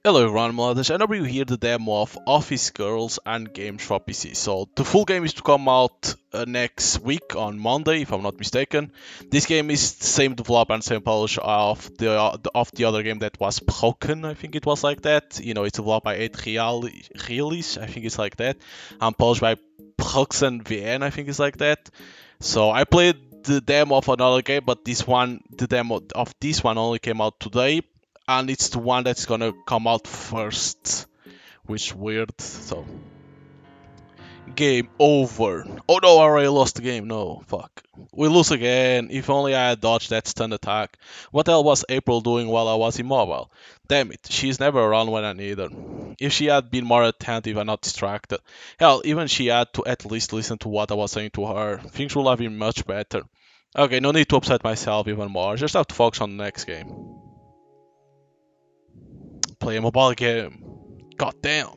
Hello everyone, Mladesh, and I bring you here the demo of Office Girls and Games for PC. So the full game is to come out next week on Monday, if I'm not mistaken. This game is the same developer and same publisher of the other game that was Broken, I think it was like that. You know, it's developed by 8 Realis, I think it's like that. And published by Proxen VN, I think it's like that. So I played the demo of another game, but the demo of this one only came out today, and it's the one that's gonna come out first, which weird. So game over. Oh no, I already lost the game. No, fuck. We lose again. If only I had dodged that stun attack. What the hell was April doing while I was immobile? Damn it, she's never around when I need her. If she had been more attentive and not distracted. Hell, even she had to at least listen to what I was saying to her. Things would have been much better. Okay, no need to upset myself even more. Just have to focus on the next game. Play a mobile game. God damn.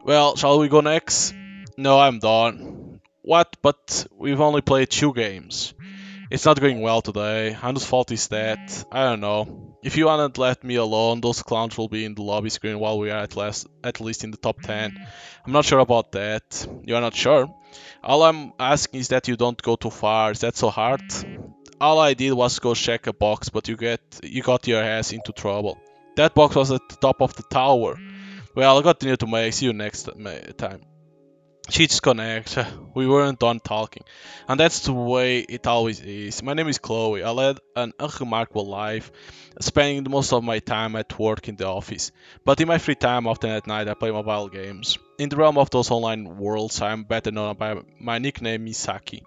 Well, shall we go next? No, I'm done. What? But we've only played 2 games. It's not going well today. Whose fault is that? I don't know. If you hadn't left me alone, those clowns will be in the lobby screen while we are at least in the top 10. I'm not sure about that. You're not sure? All I'm asking is that you don't go too far. Is that so hard? All I did was go check a box, but you got your ass into trouble. That box was at the top of the tower. Well, I got to make. See you next time. She disconnects. We weren't done talking. And that's the way it always is. My name is Chloe. I led an unremarkable life, spending most of my time at work in the office. But in my free time, often at night, I play mobile games. In the realm of those online worlds, I'm better known by my nickname Misaki.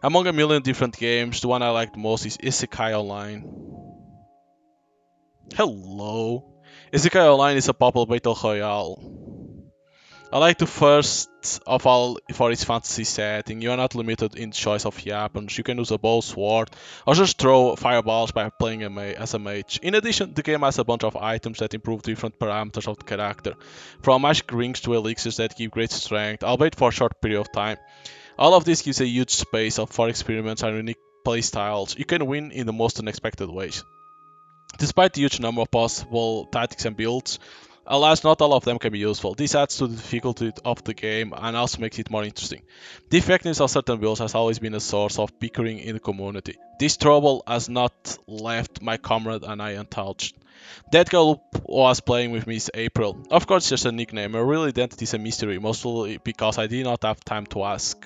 Among a million different games, the one I like the most is Isekai Online. Hello. Isekai Online is a popular battle royale. I like the first of all for its fantasy setting. You are not limited in the choice of weapons. You can use a bow, sword, or just throw fireballs by playing as a mage. In addition, the game has a bunch of items that improve different parameters of the character, from magic rings to elixirs that give great strength, albeit for a short period of time. All of this gives a huge space for experiments and unique playstyles. You can win in the most unexpected ways. Despite the huge number of possible tactics and builds, alas, not all of them can be useful. This adds to the difficulty of the game and also makes it more interesting. The effectiveness of certain builds has always been a source of bickering in the community. This trouble has not left my comrade and I untouched. That girl who was playing with me is April. Of course, it's just a nickname. Her real identity is a mystery, mostly because I did not have time to ask.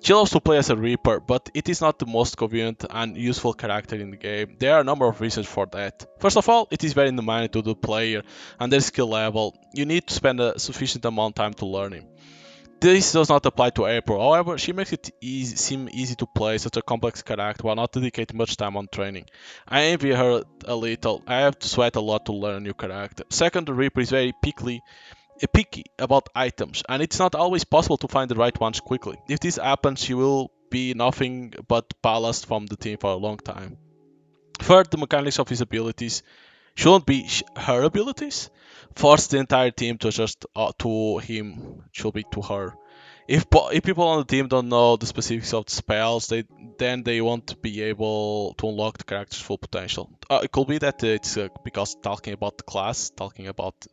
She loves to play as a Reaper, but it is not the most convenient and useful character in the game. There are a number of reasons for that. First of all, it is very demanding to the player and their skill level. You need to spend a sufficient amount of time to learn him. This does not apply to April, however, she makes it seem easy to play such a complex character while not dedicating much time on training. I envy her a little. I have to sweat a lot to learn a new character. Second, the Reaper is very picky about items, and it's not always possible to find the right ones quickly. If this happens, you will be nothing but ballast from the team for a long time. Third, the mechanics of his abilities shouldn't be her abilities. Force the entire team to adjust to him, should be to her. If people on the team don't know the specifics of the spells, then they won't be able to unlock the character's full potential. It could be that it's because talking about the class, talking about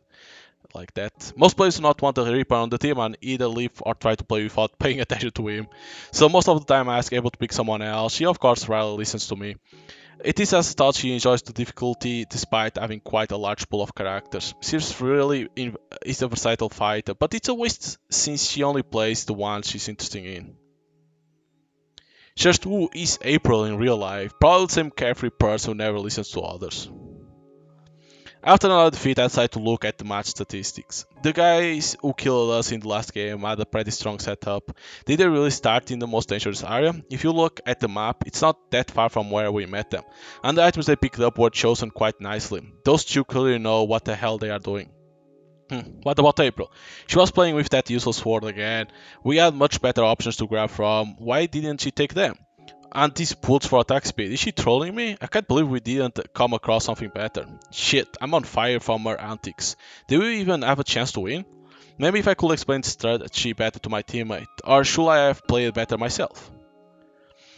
like that. Most players do not want a Reaper on the team and either leave or try to play without paying attention to him. So most of the time I ask Able to pick someone else. She of course rarely listens to me. It is as thought she enjoys the difficulty despite having quite a large pool of characters. She's is a versatile fighter, but it's a waste since she only plays the ones she's interested in. Just who is April in real life? Probably the same carefree person who never listens to others. After another defeat, I decided to look at the match statistics. The guys who killed us in the last game had a pretty strong setup. Did they really start in the most dangerous area? If you look at the map, it's not that far from where we met them, and the items they picked up were chosen quite nicely. Those two clearly know what the hell they are doing. What about April? She was playing with that useless sword again. We had much better options to grab from. Why didn't she take them? And these boots for attack speed. Is she trolling me? I can't believe we didn't come across something better. Shit, I'm on fire from her antics. Did we even have a chance to win? Maybe if I could explain the strategy better to my teammate, or should I have played better myself?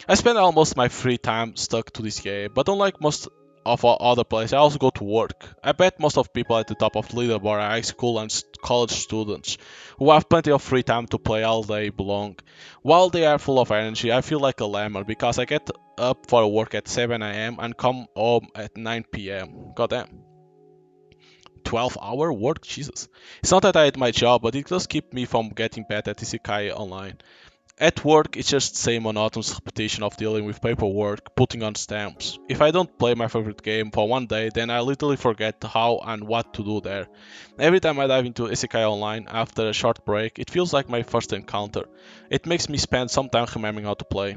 I spend almost my free time stuck to this game, but unlike most of other places, I also go to work. I bet most of people at the top of the leaderboard are high school and college students who have plenty of free time to play all day long. While they are full of energy, I feel like a lemur because I get up for work at 7 a.m. and come home at 9 p.m. Goddamn. 12-hour work? Jesus. It's not that I hate my job, but it does keep me from getting bad at Isekai Online. At work, it's just the same monotonous repetition of dealing with paperwork, putting on stamps. If I don't play my favorite game for one day, then I literally forget how and what to do there. Every time I dive into Isekai Online after a short break, it feels like my first encounter. It makes me spend some time remembering how to play.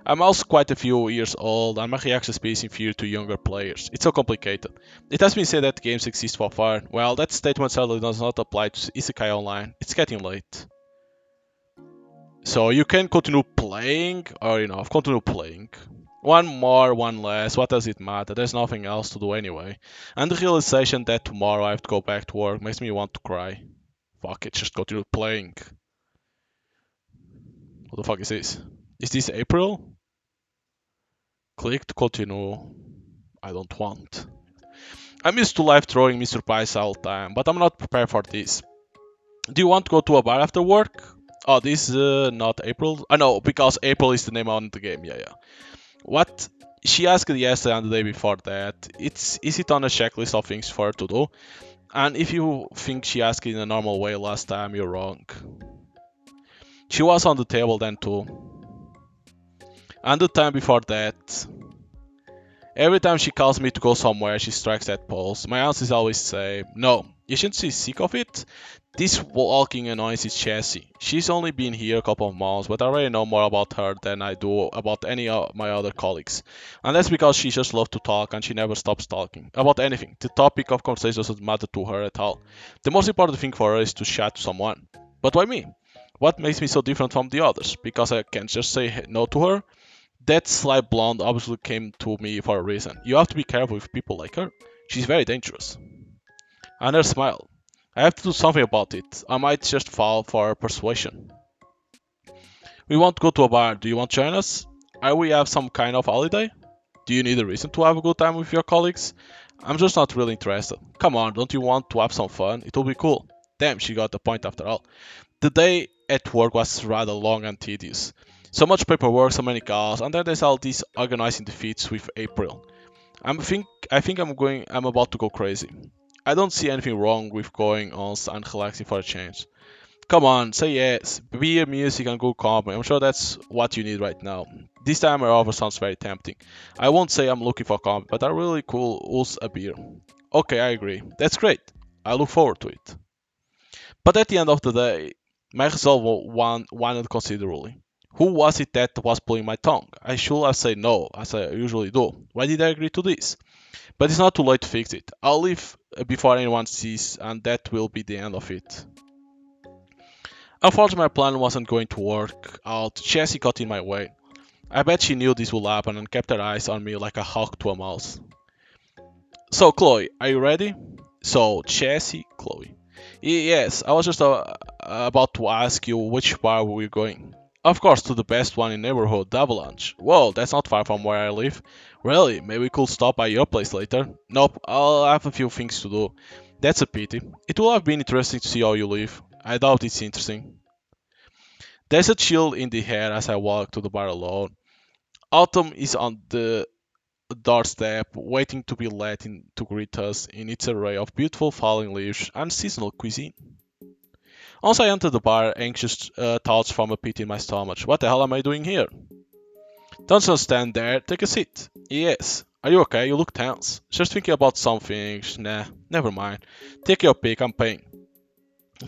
I'm also quite a few years old and my reaction speed is inferior to younger players. It's so complicated. It has been said that games exist for fun. Well, that statement sadly does not apply to Isekai Online. It's getting late. So you can continue playing, or continue playing. One more, one less, what does it matter? There's nothing else to do anyway. And the realization that tomorrow I have to go back to work makes me want to cry. Fuck it, just continue playing. What the fuck is this? Is this April? Click to continue. I don't want. I'm used to life throwing me surprise all the time, but I'm not prepared for this. Do you want to go to a bar after work? Oh, this is not April. I know, because April is the name on the game. Yeah. What she asked yesterday and the day before that, is it on a checklist of things for her to do? And if you think she asked it in a normal way last time, you're wrong. She was on the table then too. And the time before that, every time she calls me to go somewhere, she strikes that pose. My answer is always the same. No, you shouldn't be sick of it. This walking annoys is Chassis. She's only been here a couple of months, but I already know more about her than I do about any of my other colleagues. And that's because she just loves to talk and she never stops talking. About anything. The topic of conversation doesn't matter to her at all. The most important thing for her is to chat to someone. But why me? What makes me so different from the others? Because I can't just say no to her? That slight blonde obviously came to me for a reason. You have to be careful with people like her. She's very dangerous. And her smile. I have to do something about it. I might just fall for persuasion. We want to go to a bar. Do you want to join us? Are we have some kind of holiday? Do you need a reason to have a good time with your colleagues? I'm just not really interested. Come on, don't you want to have some fun? It will be cool. Damn, she got the point after all. The day at work was rather long and tedious. So much paperwork, so many calls, and then there's all these organizing defeats with April. I think I'm about to go crazy. I don't see anything wrong with going on and relaxing for a change. Come on, say yes. Beer, music, and good company. I'm sure that's what you need right now. This time our offer sounds very tempting. I won't say I'm looking for company, but I really cool use a beer. Okay, I agree. That's great. I look forward to it. But at the end of the day, my resolve waned considerably. Who was it that was pulling my tongue? I should have said no, as I usually do. Why did I agree to this? But it's not too late to fix it. I'll leave before anyone sees, and that will be the end of it. Unfortunately, my plan wasn't going to work out. Chassis got in my way. I bet she knew this would happen and kept her eyes on me like a hawk to a mouse. So, Chloe, are you ready? So, Chassis, Chloe. Yes, I was just about to ask you which bar we're going. Of course, to the best one in neighborhood, Avalanche. Whoa, that's not far from where I live. Really? Maybe we could stop by your place later? Nope, I'll have a few things to do. That's a pity. It will have been interesting to see how you live. I doubt it's interesting. There's a chill in the air as I walk to the bar alone. Autumn is on the doorstep, waiting to be let in to greet us in its array of beautiful falling leaves and seasonal cuisine. Once I enter the bar, anxious thoughts form a pit in my stomach. What the hell am I doing here? Don't just stand there, take a seat. Yes. Are you okay? You look tense. Just thinking about something. Nah, never mind. Take your pick, I'm paying.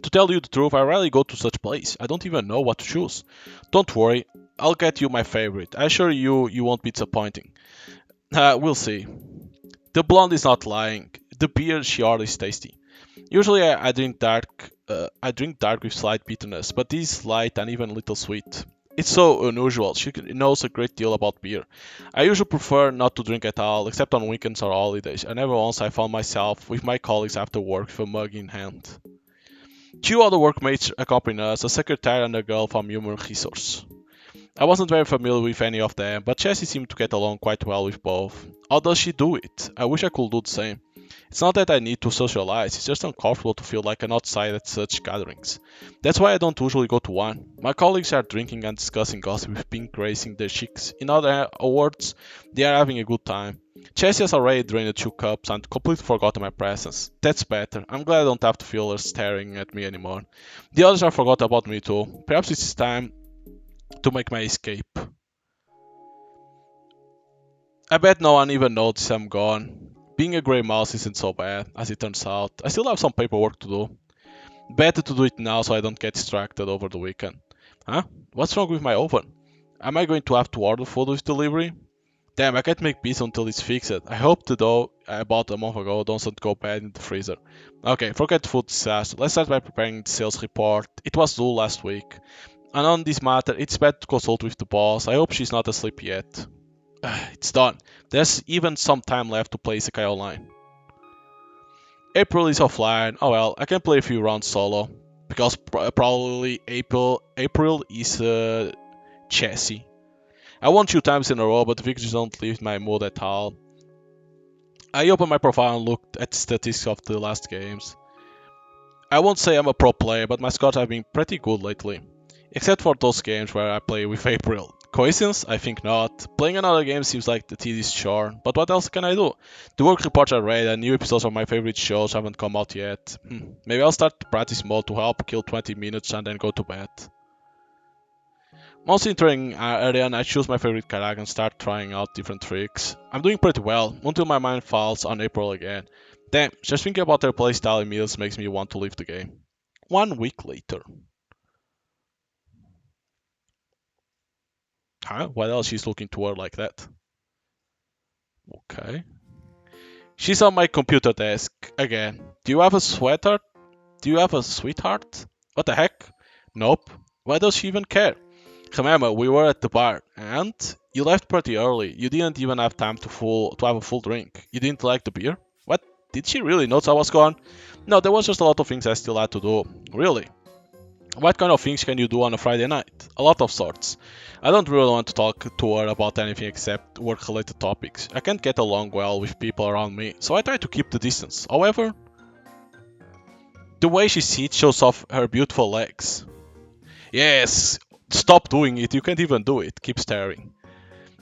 To tell you the truth, I rarely go to such place. I don't even know what to choose. Don't worry, I'll get you my favorite. I assure you, you won't be disappointing. We'll see. The blonde is not lying. The beer she orders is tasty. Usually I drink dark. I drink dark with slight bitterness, but this is light and even a little sweet. It's so unusual. She knows a great deal about beer. I usually prefer not to drink at all, except on weekends or holidays, and never once I found myself with my colleagues after work with a mug in hand. Two other workmates accompany us, a secretary and a girl from human resource. I wasn't very familiar with any of them, but Jessie seemed to get along quite well with both. How does she do it? I wish I could do the same. It's not that I need to socialize, it's just uncomfortable to feel like an outsider at such gatherings. That's why I don't usually go to one. My colleagues are drinking and discussing gossip with pink gracing their cheeks. In other words, they are having a good time. Chelsea has already drained 2 cups and completely forgotten my presence. That's better. I'm glad I don't have to feel her staring at me anymore. The others have forgotten about me too. Perhaps it's time to make my escape. I bet no one even noticed I'm gone. Being a grey mouse isn't so bad, as it turns out. I still have some paperwork to do. Better to do it now so I don't get distracted over the weekend. Huh? What's wrong with my oven? Am I going to have to order food with delivery? Damn, I can't make pizza until it's fixed. I hope the dough I bought a month ago doesn't go bad in the freezer. Okay, forget food disaster. Let's start by preparing the sales report. It was due last week. And on this matter, it's better to consult with the boss. I hope she's not asleep yet. It's done. There's even some time left to play Isekai Online. April is offline. Oh well, I can play a few rounds solo. Because probably April is chessy. I won 2 times in a row, but the victories don't lift my mood at all. I opened my profile and looked at the statistics of the last games. I won't say I'm a pro player, but my scores have been pretty good lately. Except for those games where I play with April. Coincidence? I think not. Playing another game seems like the tedious chore, but what else can I do? The work reports are read and new episodes of my favorite shows haven't come out yet. Maybe I'll start practice mode to help kill 20 minutes and then go to bed. Once entering Arian, I choose my favorite character and start trying out different tricks. I'm doing pretty well, until my mind falls on April again. Damn, just thinking about her playstyle immediately makes me want to leave the game. 1 week later. Huh? What else she's looking toward like that? Okay. She's on my computer desk again. Do you have a sweater? Do you have a sweetheart? What the heck? Nope. Why does she even care? Remember, we were at the bar, and you left pretty early. You didn't even have time to have a full drink. You didn't like the beer? What? Did she really notice I was gone? No, there was just a lot of things I still had to do. Really? What kind of things can you do on a Friday night? A lot of sorts. I don't really want to talk to her about anything except work-related topics. I can't get along well with people around me, so I try to keep the distance. However, the way she sits shows off her beautiful legs. Yes, stop doing it, you can't even do it. Keep staring.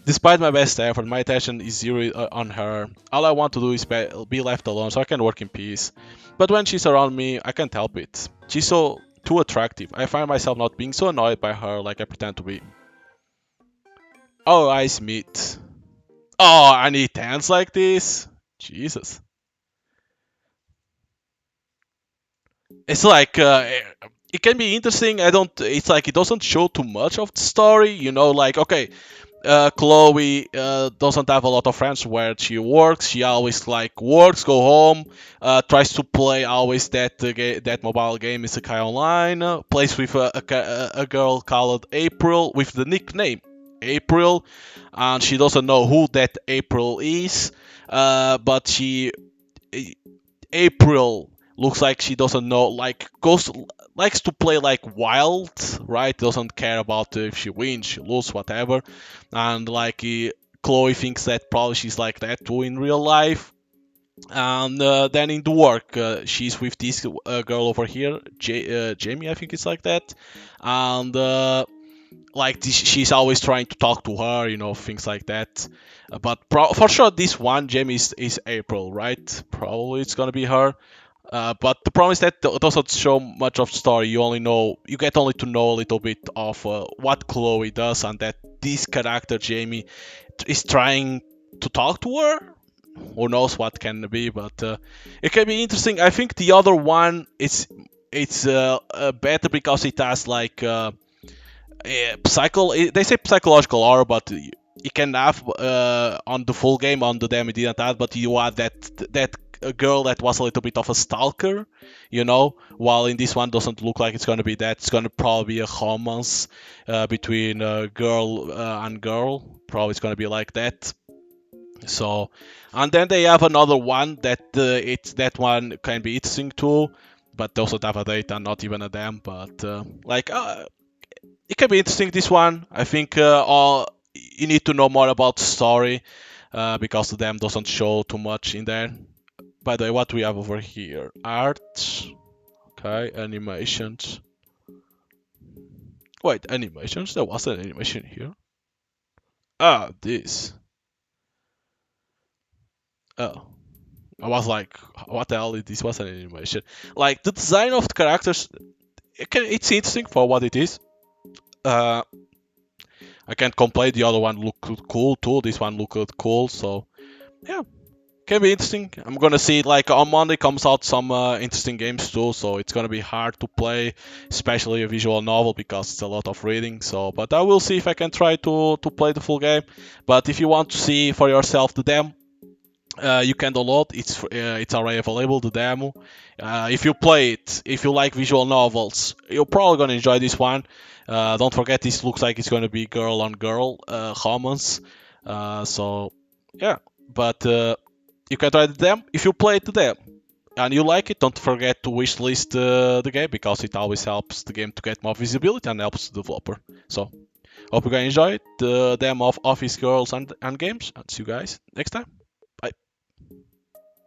Despite my best effort, my attention is zero on her. All I want to do is be left alone so I can work in peace. But when she's around me, I can't help it. She's so too attractive. I find myself not being so annoyed by her like I pretend to be. Oh, eyes meet. Oh, I need hands like this? Jesus. It's like, it can be interesting. It's like it doesn't show too much of the story, like, okay, Chloe doesn't have a lot of friends where she works. She always like works, go home, tries to play always that mobile game Isekai Online. Plays with a girl called April with the nickname April, and she doesn't know who that April is. But April looks like she doesn't know, like goes likes to play like wild, right? Doesn't care about if she wins, she loses, whatever. And like Chloe thinks that probably she's like that too in real life. And then in the work, she's with this girl over here, Jamie, I think it's like that. And like she's always trying to talk to her, things like that. But for sure, this one Jamie is April, right? Probably it's gonna be her. But the problem is that it doesn't show much of the story. You get only to know a little bit of what Chloe does, and that this character Jamie is trying to talk to her. Who knows what can be, but it can be interesting. I think the other one it's better because it has like They say psychological horror, but you can have on the full game on the demo didn't add, but you add that a girl that was a little bit of a stalker, while in this one doesn't look like it's gonna be that. It's gonna probably be a romance between girl and girl. Probably it's gonna be like that. So, and then they have another one that one can be interesting too, but they also have a date and not even a damn. But it can be interesting. This one, I think, all you need to know more about the story because the dam doesn't show too much in there. By the way, what we have over here? Art. Okay, animations. Wait, animations? There was an animation here. Ah, this. Oh. I was like, what the hell is this? Was an animation? Like, the design of the characters, it's interesting for what it is. Uh, I can't complain. The other one looked cool too. This one looked cool. So, yeah, can be interesting. I'm gonna see like on Monday comes out some interesting games too, so it's gonna be hard to play, especially a visual novel because it's a lot of reading. So, but I will see if I can try to play the full game. But if you want to see for yourself the demo, you can download. It's already available the demo. If you play it, if you like visual novels, you're probably gonna enjoy this one. Don't forget, this looks like it's gonna be girl on girl romance. So yeah, but you can try them if you play it to them and you like it. Don't forget to wishlist the game because it always helps the game to get more visibility and helps the developer. So hope you guys enjoy the demo of Office Girls and Games, and see you guys next time. Bye.